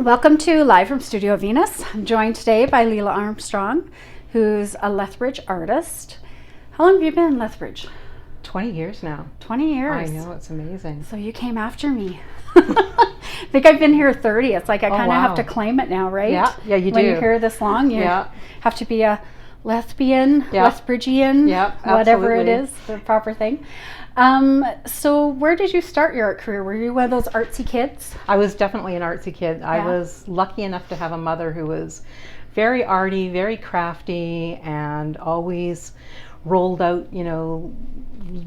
Welcome to Live from Studio Venus. I'm joined today by Leila Armstrong, who's a Lethbridge artist. How long have you been in Lethbridge? 20 years now. 20 years. I know, it's amazing. So you came after me. I think I've been here 30. It's like I kind of have to claim it now, right? Yeah, you do. When you're here this long, you have to be a lesbian, Lethbridgian, whatever it is, the proper thing. So where did you start your art career? Were you one of those artsy kids? I was definitely an artsy kid. I was lucky enough to have a mother who was very arty, very crafty, and always rolled out,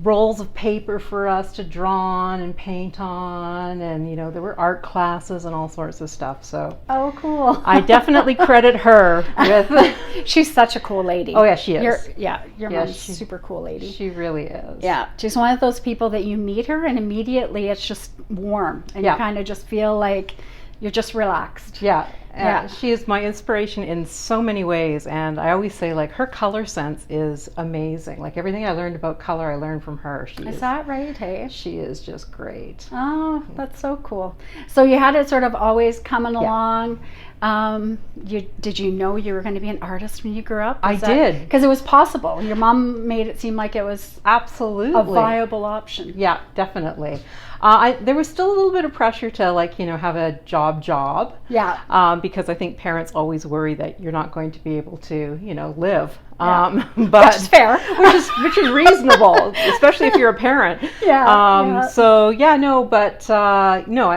rolls of paper for us to draw on and paint on, and there were art classes and all sorts of stuff. So cool. I definitely credit her with she's such a cool lady. Oh yeah, she is. Your mom's a super cool lady. She really is. Yeah, she's one of those people that you meet her and immediately it's just warm and you kind of just feel like you're just relaxed. She is my inspiration in so many ways, and I always say, like, her color sense is amazing. Like, everything I learned about color I learned from her. Is that right? Hey, she is just great. Oh, that's so cool. So you had it sort of always coming along. Did you know you were going to be an artist when you grew up? I did, because it was possible. Your mom made it seem like it was absolutely a viable option. Yeah, definitely. There was still a little bit of pressure to have a job. Yeah. Because I think parents always worry that you're not going to be able to, live. But which is fair. which is reasonable, especially if you're a parent. I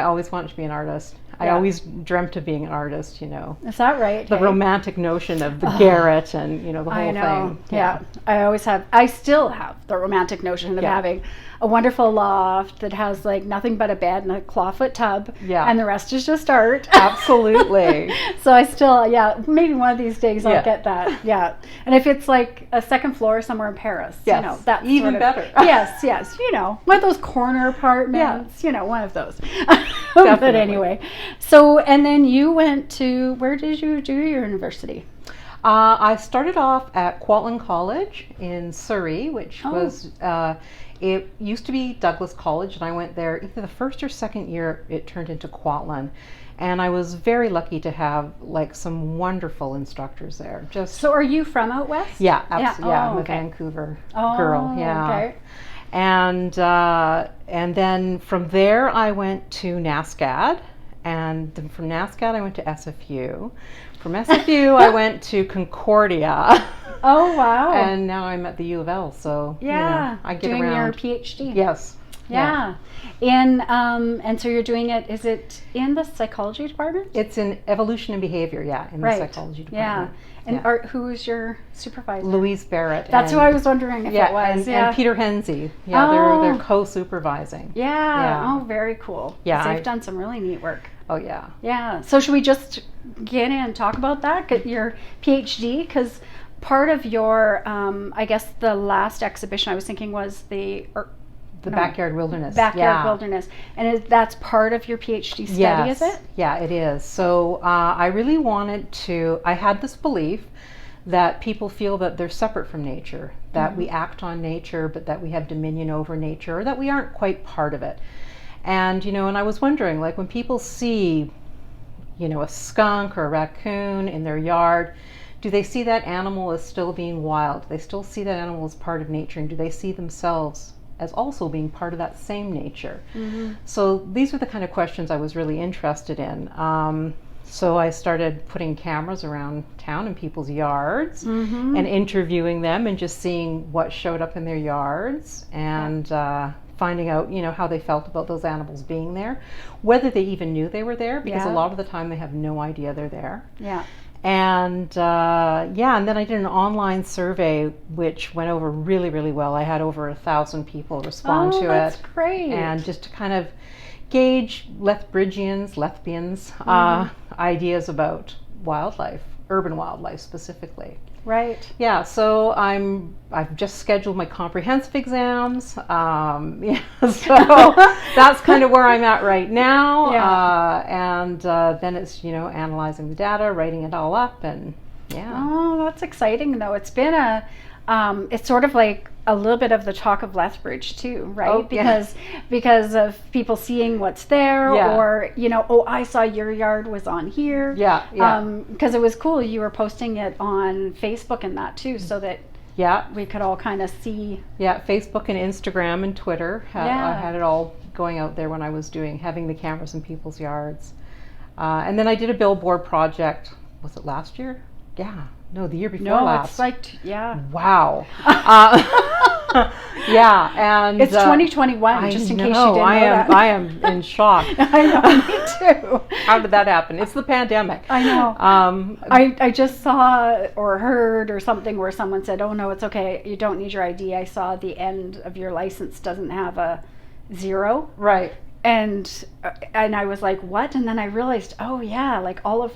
always wanted to be an artist. I always dreamt of being an artist, Is that right? The romantic notion of the garret and, the whole thing. Yeah. I still have the romantic notion of having a wonderful loft that has like nothing but a bed and a clawfoot tub. Yeah. And the rest is just art. Absolutely. So I still, maybe one of these days I'll get that. Yeah. And if it's like a second floor somewhere in Paris, that's even better. Yes. One of those corner apartments, one of those. But anyway, so, and then you went to, where did you do your university? I started off at Kwantlen College in Surrey, which was, it used to be Douglas College, and I went there either the first or second year it turned into Kwantlen. And I was very lucky to have like some wonderful instructors there. So are you from out west? Yeah, absolutely. I'm a Vancouver girl. Yeah. Okay. And then from there I went to NASCAD, and then from NASCAD I went to SFU. From SFU I went to Concordia. Oh wow! And now I'm at the U of L, so I get doing around. Doing your PhD. Yes. Yeah. And so you're doing it. Is it in the psychology department? It's in evolution and behavior. In the psychology department. And who was your supervisor? Louise Barrett. That's who I was wondering if it was. And Peter Hensey. They're co-supervising. Oh, very cool. Yeah, so they've done some really neat work. Oh yeah. Yeah. So should we just get in and talk about that? Get your PhD, because part of your, I guess the last exhibition I was thinking was the Backyard Wilderness. Backyard Wilderness. And that's part of your PhD study, is it? Yeah, it is. So I really wanted to, I had this belief that people feel that they're separate from nature, that we act on nature, but that we have dominion over nature, or that we aren't quite part of it. And, and I was wondering, like, when people see, a skunk or a raccoon in their yard, do they see that animal as still being wild? Do they still see that animal as part of nature? And do they see themselves as also being part of that same nature? Mm-hmm. So these were the kind of questions I was really interested in. So I started putting cameras around town in people's yards and interviewing them and just seeing what showed up in their yards and finding out, how they felt about those animals being there, whether they even knew they were there, because a lot of the time they have no idea they're there. Yeah. And and then I did an online survey which went over really, really well. I had over 1,000 people respond to it. That's great. And just to kind of gauge Lethbridgians, lesbians, ideas about wildlife, urban wildlife specifically. Right. Yeah, so I've just scheduled my comprehensive exams. So that's kind of where I'm at right now. And then it's, analyzing the data, writing it all up, and Oh, that's exciting though. It's been it's sort of like a little bit of the talk of Lethbridge too, right? Oh, because of people seeing what's there, or oh, I saw your yard was on here. Because it was cool. You were posting it on Facebook and that too, so that we could all kind of see. Facebook and Instagram and Twitter. I had it all going out there when I was having the cameras in people's yards. And then I did a billboard project. Was it last year? No, the year before last. It's like, Wow. And it's 2021. Just in case you didn't know that. I am in shock. I know, me too. How did that happen? It's the pandemic. I know. I just saw or heard or something where someone said, "Oh no, it's okay. You don't need your ID." I saw the end of your license doesn't have a 0. Right. And I was like, what? And then I realized, oh yeah, like all of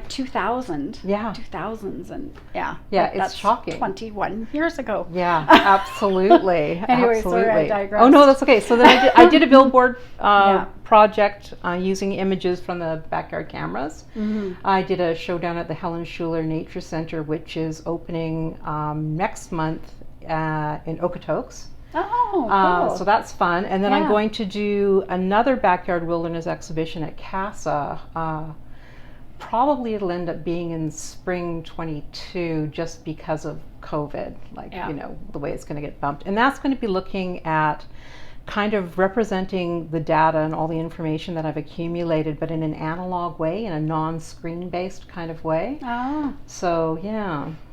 2000. 2000s, and it's that's shocking. 21 years ago. Absolutely. Anyway, absolutely. sorry, I digressed. Oh no, that's okay. So then I did a billboard project using images from the backyard cameras. I did a show down at the Helen Schuler Nature Center, which is opening next month in Okotoks. Oh, cool. So that's fun. And then I'm going to do another backyard wilderness exhibition at CASA. Probably it'll end up being in spring 22 just because of COVID, the way it's going to get bumped. And that's going to be looking at kind of representing the data and all the information that I've accumulated, but in an analog way, in a non-screen based kind of way. So,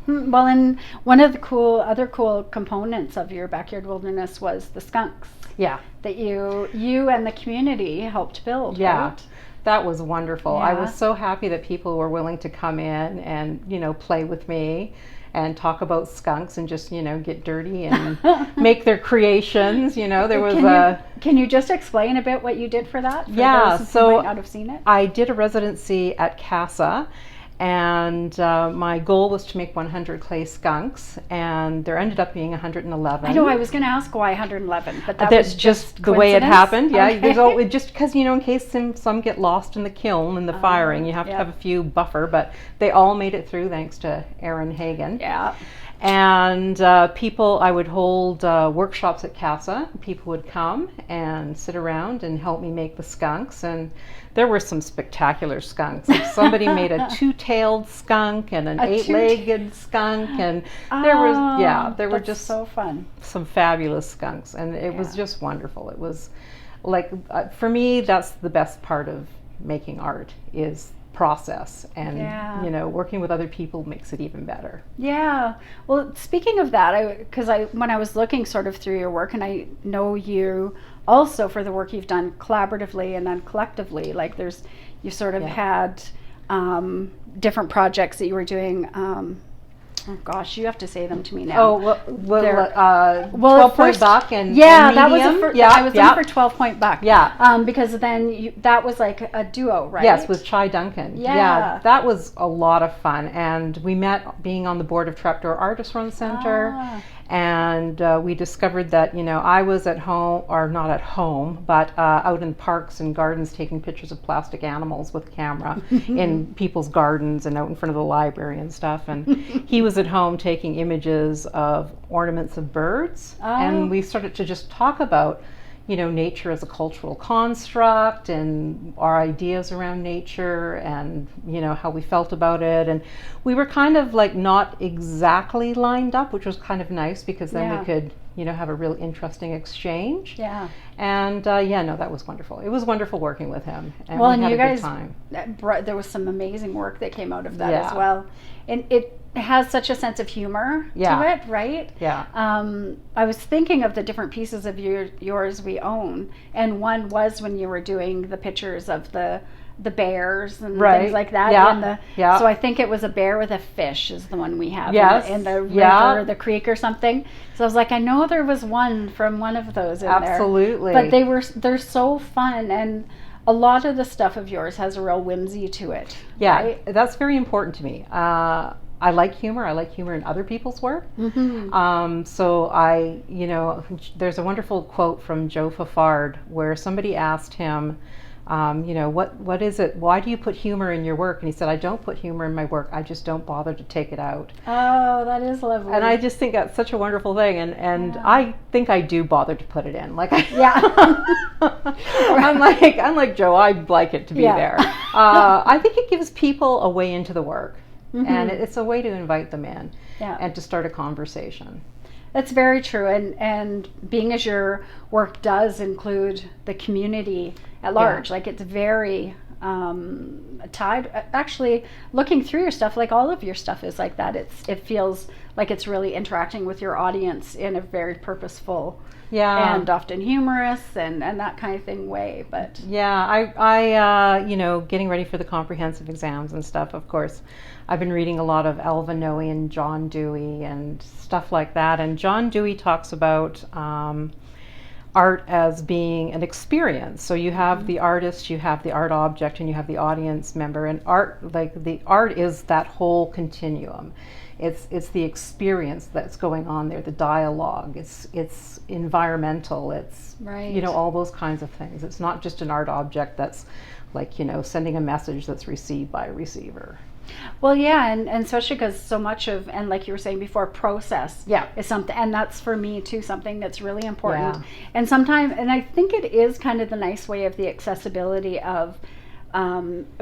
Well, and one of the other cool components of your backyard wilderness was the skunks. That you and the community helped build. Right? That was wonderful. I was so happy that people were willing to come in and, play with me and talk about skunks and just, get dirty and make their creations. There was Can you just explain a bit what you did for that? For those who might not have seen it? I did a residency at CASA. And my goal was to make 100 clay skunks, and there ended up being 111. I know, I was going to ask why 111, but that's was just the way it happened. Okay. Just because, in case some get lost in the kiln and the firing, you have to have a few buffer, but they all made it through thanks to Erin Hagen. And I would hold workshops at CASA. People would come and sit around and help me make the skunks, and there were some spectacular skunks. Somebody made a 2-tailed skunk and an 8-legged skunk, and there were just so fun. Some fabulous skunks, and it was just wonderful. It was like for me, that's the best part of making art is process, and working with other people makes it even better. Well, speaking of that, because when I was looking sort of through your work, and I know you also for the work you've done collaboratively and then collectively, like you sort of had different projects that you were doing. Oh gosh, you have to say them to me now. 12-point buck and that was I was in for 12-point buck. Because then that was like a duo, right? Yes, with Chai Duncan. That was a lot of fun, and we met being on the board of Trapdoor Artist Run Center. And we discovered that, I was at home, or not at home, but out in parks and gardens taking pictures of plastic animals with camera in people's gardens and out in front of the library and stuff. And he was at home taking images of ornaments of birds. And we started to just talk about, nature as a cultural construct and our ideas around nature and, how we felt about it. And we were kind of like not exactly lined up, which was kind of nice because then we could, have a real interesting exchange. And that was wonderful. It was wonderful working with him. And we had a good time. There was some amazing work that came out of that as well. And it has such a sense of humor to it, right? I was thinking of the different pieces of yours we own, and one was when you were doing the pictures of the bears and things like that. So I think it was a bear with a fish is the one we have in the river, the creek or something. So I was like, I know there was one from one of those in Absolutely. there. But they're so fun, and a lot of the stuff of yours has a real whimsy to it. Right? That's very important to me. I like humor. I like humor in other people's work. So there's a wonderful quote from Joe Fafard where somebody asked him, what is it? Why do you put humor in your work? And he said, I don't put humor in my work. I just don't bother to take it out. Oh, that is lovely. And I just think that's such a wonderful thing. And I think I do bother to put it in. Unlike Joe, I'd like it to be there. I think it gives people a way into the work. And it's a way to invite them in and to start a conversation. That's very true, and being as your work does include the community at large, like it's very tied. Actually, looking through your stuff, like all of your stuff is like that. It feels like it's really interacting with your audience in a very purposeful and often humorous and that kind of thing way. But I getting ready for the comprehensive exams and stuff, of course, I've been reading a lot of Alva Noe and John Dewey and stuff like that. And John Dewey talks about art as being an experience. So you have the artist, you have the art object, and you have the audience member. And art is that whole continuum. It's the experience that's going on there, the dialogue. It's environmental. It's all those kinds of things. It's not just an art object that's like sending a message that's received by a receiver. Well, and especially because so much of, and like you were saying before, process is something, and that's for me too, something that's really important. And sometimes, and I think it is kind of the nice way of the accessibility of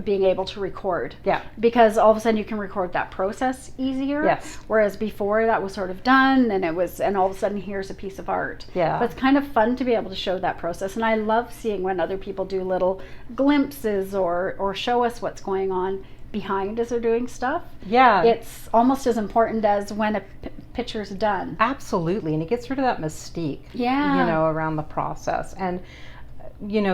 being able to record. Because all of a sudden you can record that process easier. Whereas before that was sort of done and all of a sudden here's a piece of art. But it's kind of fun to be able to show that process. And I love seeing when other people do little glimpses or show us what's going on behind as they're doing stuff. It's almost as important as when a picture's done. Absolutely. And it gets rid of that mystique, around the process. And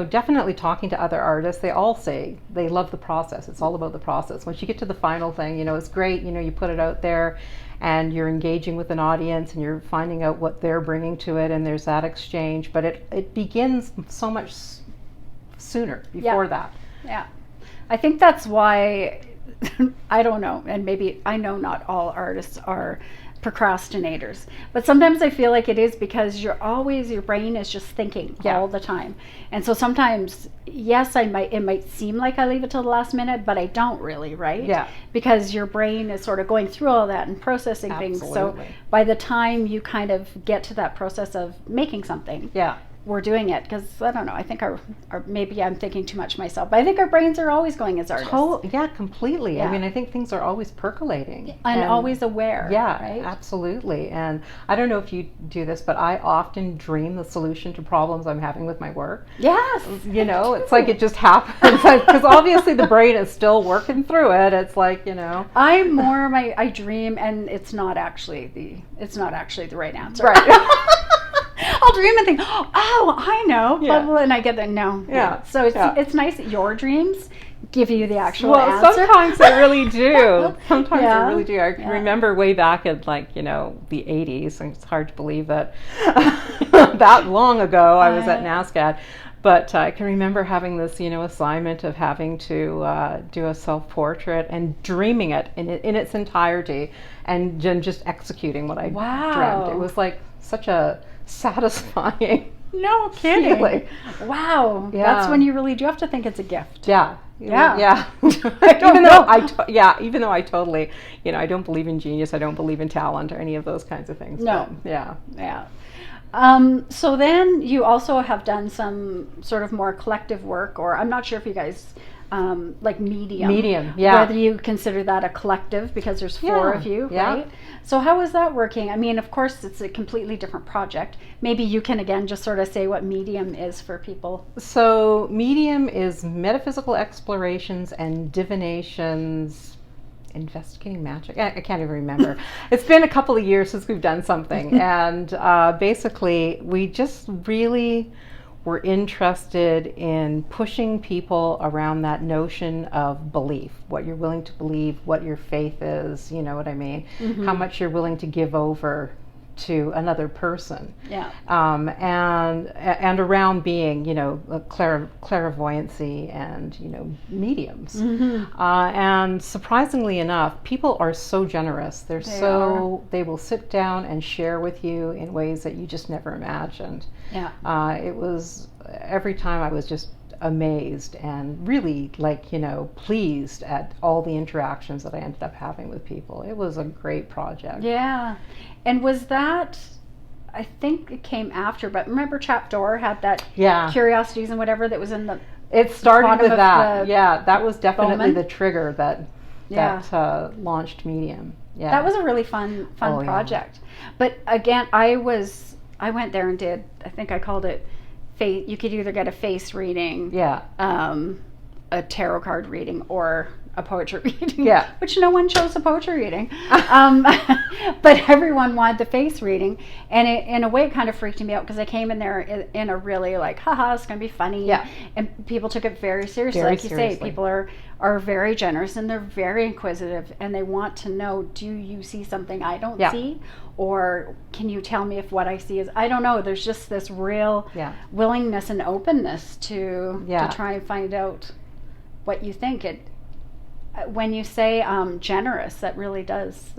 definitely talking to other artists, they all say they love the process. It's all about the process. Once you get to the final thing, it's great, you put it out there and you're engaging with an audience and you're finding out what they're bringing to it, and there's that exchange, but it begins so much sooner before that. I think that's why, I don't know, and maybe I know not all artists are procrastinators, but sometimes I feel like it is because your brain is just thinking all the time. And so sometimes, yes, it might seem like I leave it till the last minute, but I don't really, right? Because your brain is sort of going through all that and processing things. So by the time you kind of get to that process of making something, we're doing it, because I don't know, I think our maybe I'm thinking too much myself, but I think our brains are always going as artists. Completely. I mean, I think things are always percolating and always aware. Right? Absolutely. And I don't know if you do this, but I often dream the solution to problems I'm having with my work. It's like it just happens, because obviously the brain is still working through it. It's like I'm more I dream, and it's not actually the right answer. I'll dream and think, oh, I know, blah, blah, and I get that, no. So it's nice that your dreams give you the actual answer. Sometimes I really do. I really do. I remember way back in the 80s, and it's hard to believe that that long ago I was at NASCAD. But I can remember having this, assignment of having to do a self-portrait and dreaming it in its entirety, and just executing what I dreamt. It was like such a satisfying no kidding feeling. Wow. That's when you really do have to think it's a gift. I don't know. Even though I totally, I don't believe in genius, I don't believe in talent or any of those kinds of things. No. But, so then you also have done some sort of more collective work, or I'm not sure if you guys like Medium, whether you consider that a collective, because there's 4 of you, right? So how is that working? I mean, of course it's a completely different project. Maybe you can again just sort of say what Medium is for people. So Medium is metaphysical explorations and divinations, investigating magic. I can't even remember. It's been a couple of years since we've done something, and basically we just really were interested in pushing people around that notion of belief, what you're willing to believe, what your faith is, you know what I mean, how much you're willing to give over to another person, and around being, clairvoyancy and mediums, and surprisingly enough, people are so generous. They will sit down and share with you in ways that you just never imagined. It was every time I was just amazed and really pleased at all the interactions that I ended up having with people. It was a great project. Yeah. And was that, I think it came after, but remember Trapdoor had that Curiosities and whatever that was in the It started with that. Yeah, that was definitely the trigger that launched Medium. Yeah. That was a really fun project. Yeah. But again, I went there and did, I think I called it face. You could either get a face reading, a tarot card reading, or a poetry reading. Yeah. Which no one chose a poetry reading. But everyone wanted the face reading. And in a way, it kind of freaked me out because I came in there in a really like, haha, it's going to be funny. Yeah. And people took it very seriously. Like you say, people are very generous and they're very inquisitive and they want to know, do you see something I don't see? Or can you tell me if what I see is, I don't know. There's just this real willingness and openness to try and find out what you think. When you say generous, that really does.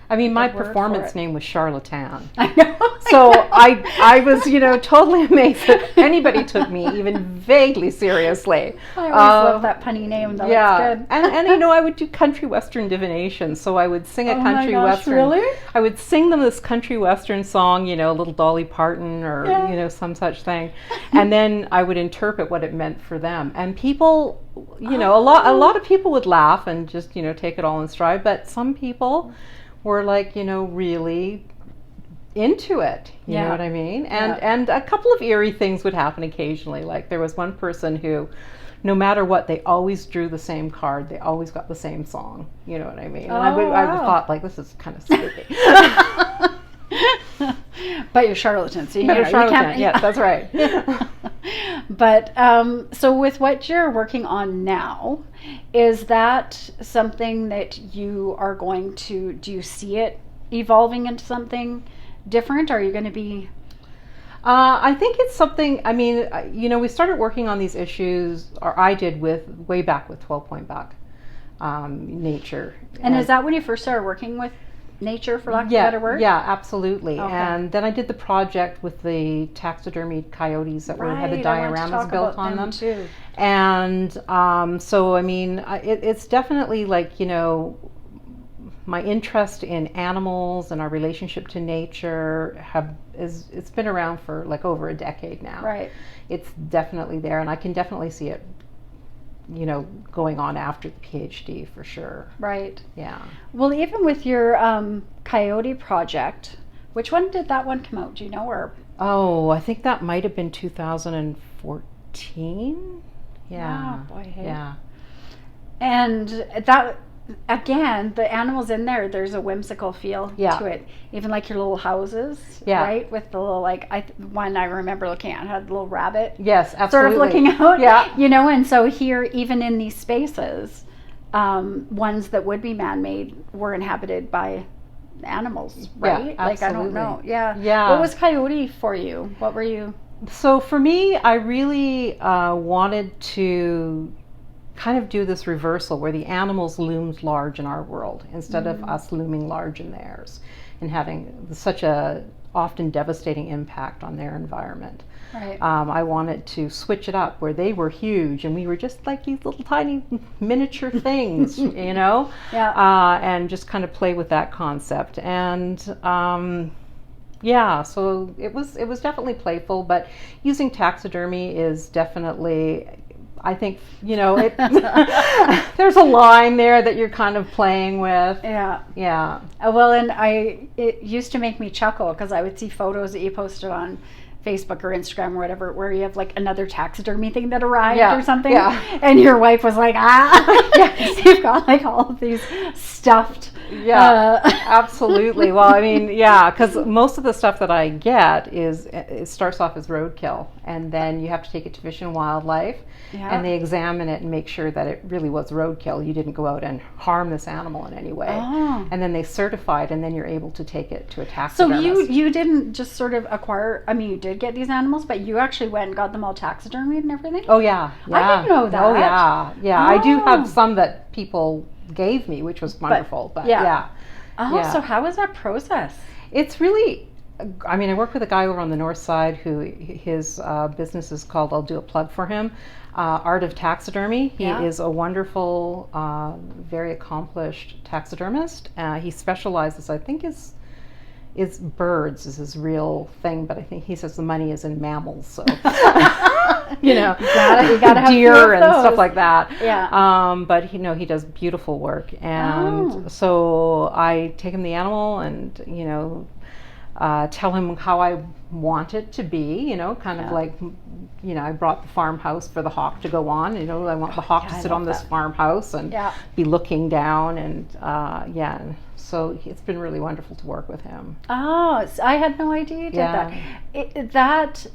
I mean, my performance name was Charlatan. I know. So I was, totally amazed that anybody took me even vaguely seriously. I always love that punny name, though. Yeah. It's good. And I would do country western divination. So I would sing a country western. Really? I would sing them this country western song, little Dolly Parton or, some such thing. And then I would interpret what it meant for them. And people, a lot of people would laugh and just, take it all in stride. But some people were like, really into it. You know what I mean? And a couple of eerie things would happen occasionally. Like there was one person who, no matter what, they always drew the same card. They always got the same song. You know what I mean? And I thought, like, this is kind of spooky. But you're charlatan, so you can't. Yeah, that's right. But so with what you're working on now, is that something that you are going to, do you see it evolving into something different? Are you going to be... I think it's something, I mean, we started working on these issues, or I did way back with 12 Point Back, nature. And is that when you first started working with nature, for lack of a better word? Yeah, absolutely. Okay. And then I did the project with the taxidermied coyotes that had the dioramas built on them too. And so, I mean, it's definitely like, my interest in animals and our relationship to nature it's been around for like over a decade now. Right. It's definitely there, and I can definitely see it going on after the PhD for sure. Right. Yeah. Well, even with your coyote project, which one did that one come out? Do you know? Or I think that might have been 2014. Yeah. Oh, boy. Hey. Yeah. And that, again, the animals in there's a whimsical feel to it. Even like your little houses, right? With the little, one I remember looking at had the little rabbit. Yes, absolutely. Sort of looking out. Yeah. And so here, even in these spaces, ones that would be man-made were inhabited by animals, right? Yeah, absolutely. I don't know. Yeah. Yeah. What was coyote for you? What were you? So for me, I really wanted to kind of do this reversal where the animals loomed large in our world instead of us looming large in theirs and having such a often devastating impact on their environment. Right. I wanted to switch it up where they were huge and we were just like these little tiny miniature things, Yeah. And just kind of play with that concept. And so it was definitely playful, but using taxidermy is definitely, I think, there's a line there that you're kind of playing with. Yeah. Yeah. Well, and it used to make me chuckle because I would see photos that you posted on Facebook or Instagram or whatever, where you have like another taxidermy thing that arrived or something. Yeah. And your wife was like, you've got like all of these stuffed. Yeah, absolutely. Well, I mean, because most of the stuff that I get it starts off as roadkill, and then you have to take it to Fish and Wildlife, and they examine it and make sure that it really was roadkill. You didn't go out and harm this animal in any way. Oh. And then they certify it, and then you're able to take it to a taxidermist. So you didn't just sort of acquire, I mean, you did get these animals, but you actually went and got them all taxidermied and everything? Oh, yeah. I didn't know that. Oh, yeah. Yeah, I do have some that people gave me, which was wonderful. But Oh, so how was that process? It's really, I mean, I work with a guy over on the north side who his business is called, I'll do a plug for him, Art of Taxidermy. He is a wonderful, very accomplished taxidermist. He specializes, I think, is birds is his real thing, but I think he says the money is in mammals. So, you gotta have deer and stuff like that. Yeah. But he does beautiful work, and so I take him the animal and tell him how I want it to be, kind of like, I brought the farmhouse for the hawk to go on, I want the hawk to sit on this farmhouse and be looking down, and so it's been really wonderful to work with him. Oh, I had no idea you did that. That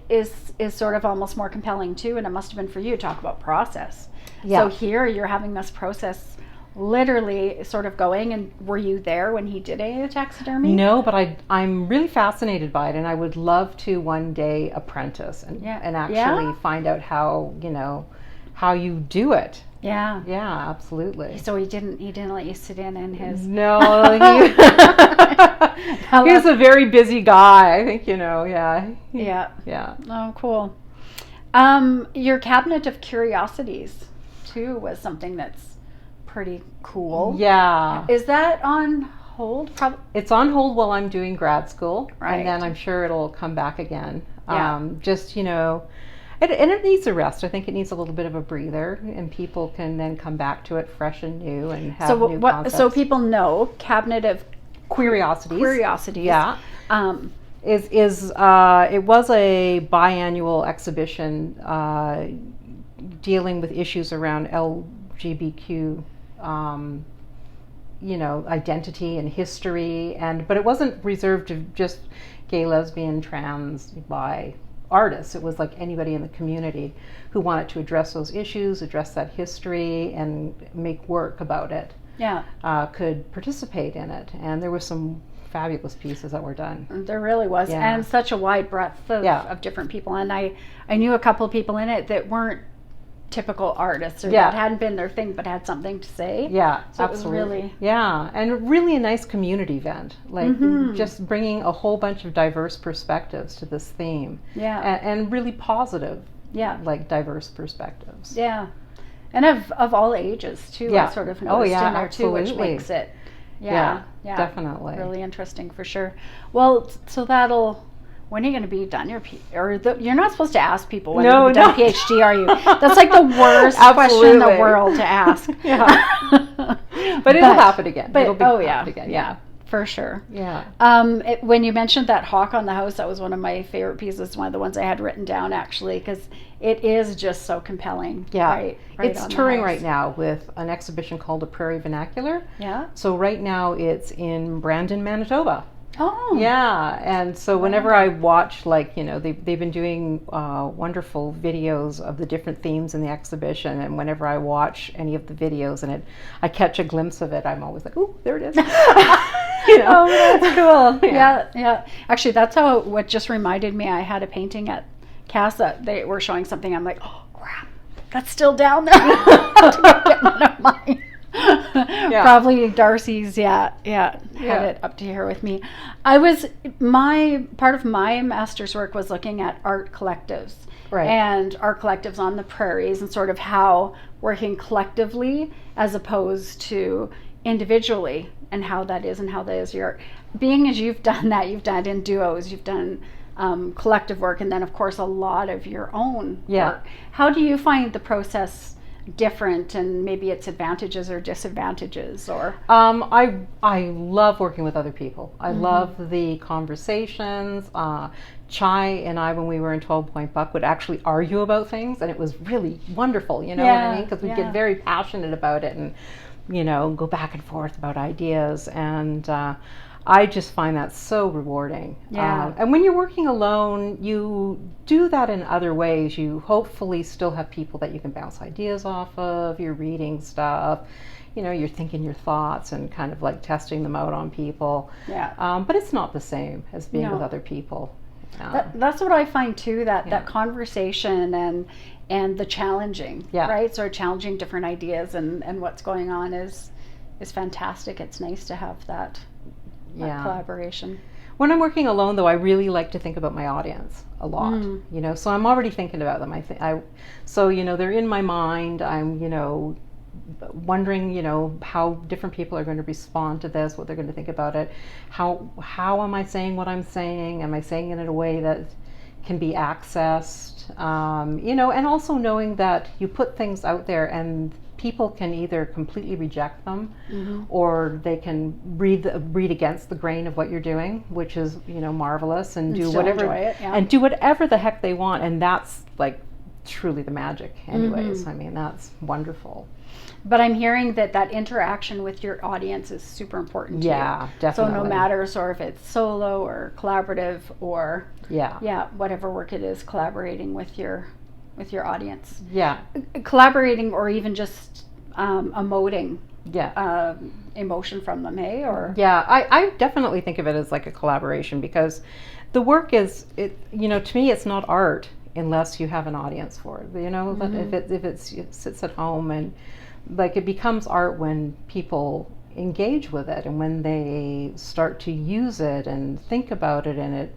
is sort of almost more compelling too, and it must have been for you. Talk about process. So here you're having this process literally sort of going, and were you there when he did any of the taxidermy? No, but I'm really fascinated by it, and I would love to one day apprentice and actually find out how you do it. Yeah. Yeah, absolutely. So he didn't let you sit in his... No, he's a very busy guy, I think, Yeah. Oh, cool. Your cabinet of curiosities too was something that's pretty cool. Yeah. Is that on hold? It's on hold while I'm doing grad school, right. And then I'm sure it'll come back again. Yeah. It needs a rest. I think it needs a little bit of a breather, and people can then come back to it fresh and new and have new concepts. So people know Cabinet of Curiosities. Yeah. It was a biannual exhibition dealing with issues around LGBTQ, identity and history, but it wasn't reserved to just gay, lesbian, trans, bi artists. It was like anybody in the community who wanted to address those issues, address that history, and make work about it. Yeah. Could participate in it, and there were some fabulous pieces that were done. There really was, and such a wide breadth of different people. And I knew a couple of people in it that weren't typical artists, or that hadn't been their thing, but had something to say. Yeah, so absolutely. It was really, and really a nice community event, like just bringing a whole bunch of diverse perspectives to this theme. Yeah, and really positive. Yeah, like diverse perspectives. Yeah, and of all ages too. Yeah. I sort of noticed in there too, which makes it. Yeah, definitely really interesting for sure. Well, so when are you going to be done you're not supposed to ask people when you're done PhD, are you? That's like the worst question in the world to ask. But it'll happen again. It'll happen again. Yeah, for sure. Yeah. When you mentioned that hawk on the house, that was one of my favorite pieces. One of the ones I had written down actually, because it is just so compelling. Yeah. Right it's touring right now with an exhibition called A Prairie Vernacular. Yeah. So right now it's in Brandon, Manitoba. Oh. Yeah, and so whenever I watch, they've been doing wonderful videos of the different themes in the exhibition, and whenever I watch any of the videos and I catch a glimpse of it, I'm always like, "Ooh, there it is." Oh, that's cool. Yeah. Actually, that's what just reminded me. I had a painting at Casa. They were showing something. I'm like, "Oh crap, that's still down there." To go get one of mine. Probably Darcy's had it up to here with me. Part of my master's work was looking at art collectives, right, and art collectives on the prairies, and sort of how working collectively as opposed to individually, and how that is your being. As you've done it in duos, you've done collective work, and then of course a lot of your own work. How do you find the process different, and maybe its advantages or disadvantages? Or I love working with other people. I love the conversations. Chai and I, when we were in 12 Point Buck, would actually argue about things, and it was really wonderful, what I mean? Because we get very passionate about it, and go back and forth about ideas, and I just find that so rewarding. And when you're working alone, you do that in other ways. You hopefully still have people that you can bounce ideas off of. You're reading stuff. You're thinking your thoughts and kind of like testing them out on people. But it's not the same as being with other people. That's what I find too, that conversation and the challenging, right? So challenging different ideas and what's going on is fantastic. It's nice to have that collaboration. When I'm working alone, though, I really like to think about my audience a lot. You know, so I'm already thinking about them. So you know, they're in my mind. I'm, you know, wondering, you know, how different people are going to respond to this, what they're going to think about it. How am I saying what I'm saying? Am I saying it in a way that can be accessed? You know, and also knowing that you put things out there and people can either completely reject them, or they can read against the grain of what you're doing, which is, you know, marvelous, and do whatever and do whatever the heck they want, and that's like truly the magic anyways. I mean, that's wonderful. But I'm hearing that interaction with your audience is super important to you. Definitely. So no matter if it's solo or collaborative or whatever work it is, collaborating with your audience. Collaborating or even just emoting emotion from them, hey? Or I definitely think of it as like a collaboration, because the work is, you know, to me it's not art unless you have an audience for it, you know. But if it sits at home, and like, it becomes art when people engage with it and when they start to use it and think about it, and it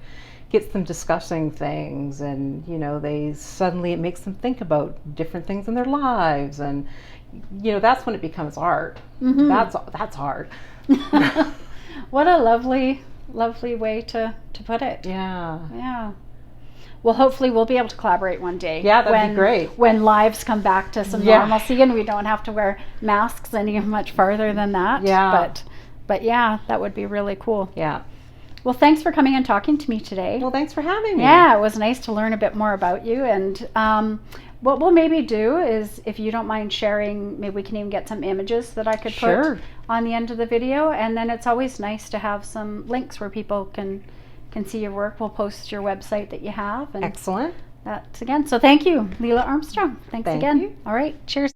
gets them discussing things, and you know, it makes them think about different things in their lives, and you know, that's when it becomes art. That's art. What a lovely way to put it. Yeah. Well, hopefully we'll be able to collaborate one day. Yeah, that'd be great. When lives come back to some normalcy and we don't have to wear masks any much farther than that. But yeah, that would be really cool. Yeah. Well, thanks for coming and talking to me today. Well, thanks for having me. Yeah, it was nice to learn a bit more about you. And what we'll maybe do is, if you don't mind sharing, maybe we can even get some images that I could put on the end of the video. And then it's always nice to have some links where people can see your work. We'll post your website that you have. And excellent. That's again. So thank you, Leila Armstrong. Thanks again. You. All right. Cheers.